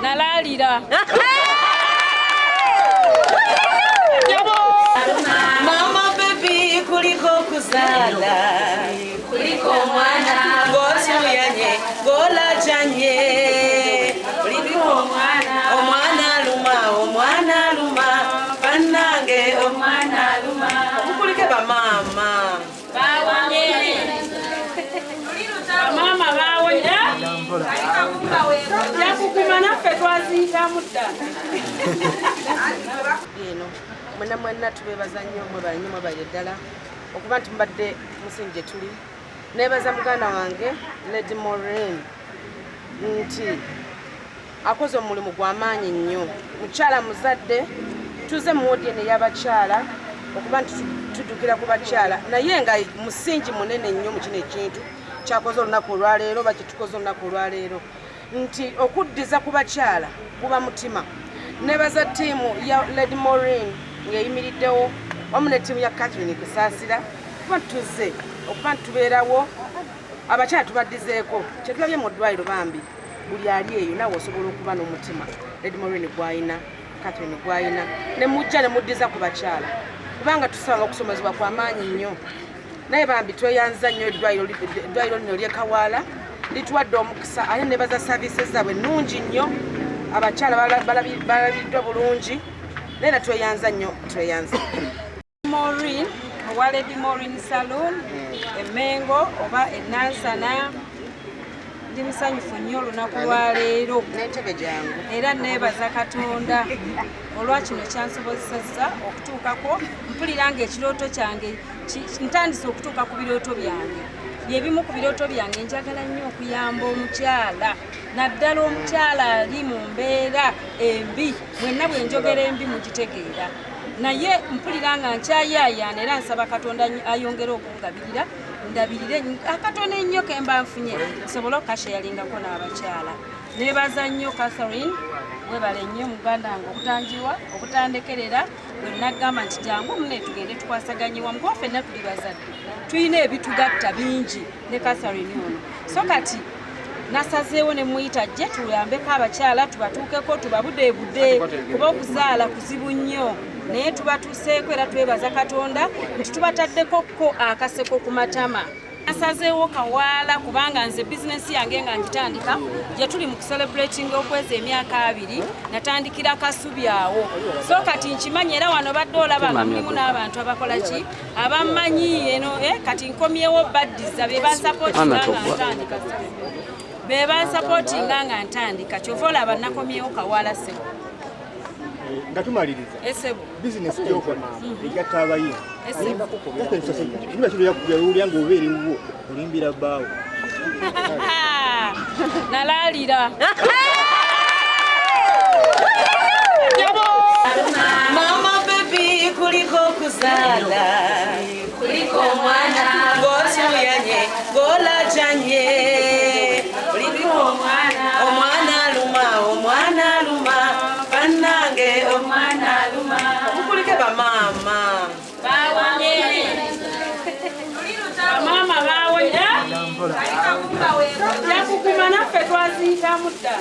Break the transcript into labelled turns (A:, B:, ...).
A: nalalira.
B: Mama baby kuliko kuzala kuliko mwana ngosuyanye golajanye kuliko omwana luma banange omwana luma kulike bamama
A: Mama bawonye yakukuma naffe twaziika mudda
B: mwenna tubebaza nnyo mwe bali ddala okuba nti mbadde musingi gye tuli neebaza muganda wange Lady Moureen nti akoze omulimu gw'amaanyi nnyo mukyala muzadde tuze mu wodieni y'abakyala okuba nti tuddukira ku bakyala naye nga musingi munene nnyo mu kino ekintu kyakoze olunaku olwaleero bakitukoze olunaku olwaleero nti okuddiza ku bakyala kuba mutima neebaza ttiimu ya Lady Moureen ng'eyimiriddewo wamu ne ttiimu ya Kusasira kuba tuze okuba ntubeerawo abakyala tubaddizeeko kyetulabye mu ddwaliro bambi buli ali eyo naawe osobola okuba n'omutima Lady Moureen gw'ayina gw'ayina ne mujja ne muddiza ku bakyala kubanga tusanga okusomezebwa kw'amaanyi nnyo naye bambi tweyanza nnyo eddwaliro lino ly'e KAWAALA lituwadde omukisa ate nebaza services zaabwe nnungi nnyo abakyala balabiddwa bulungi naye tweyanza nnyo tweyanza
A: Moureen owa Lady Moureen Saloon emengo oba enansana ndi musanyufu nnyo olunaku lwaleero
B: n'entebe gyangu
A: era neebaza Katonda olwa kino kyansobozesezza okutuukako mpulira nga ekirooto kyange ntandise okutuuka ku birooto byange byebimu ku birooto byange njagala nnyo okuyamba omukyala naddala omukyala ali mu mbeera embi mwenna bwe njogera embi mugitegeera naye mpulira nga nkyayayaana era nsaba Katonda ayongere okungabirira ndabirire akatono ennyo ke mba nfunye nsobole okukasheyalingako n'abakyala neebaza nnyo Catherine webale nnyo muganda wange okutandekerera bwe nagamba nti jangu mune tugende tukwasaganye wamu kuba ffenna tuli bazadde tulina ebitugatta bingi ne Catherine ono so kati nasazeewo ne muyita ajje tuyambeko abakyala tubatuukeko tubabudeebude kuba okuzaala kuzibu nnyo naye tubatuuseeko era twebaza Katonda nti tubataddeko ko akaseko ku matama nasazeewo KAWAALA kubanga nze bizinesi yange nga ngitandika gye tuli mu kucelebrating okweza emyaka 2 natandikira Kasubi awo so kati nkimanyi era wano badde olaba nga mulimu n'abantu abakola ki abammanyi eno kati nkomyewo baddiza be bansapootinga nga ntandika kyova olaba nakomyewo KAWAALA sebo
C: nga tumaliriza bizinesi gy'okola egatta abayimbi kiba nga obeerewo olimbira bbaawo
A: nalalira
B: Mama baby kuliko kuzala kuliko mwana ngosuyanye golajanye kuliko omwana luma banange omwana luma kulike bamama
A: mama bawonye yakukuma naffe twaziika mudda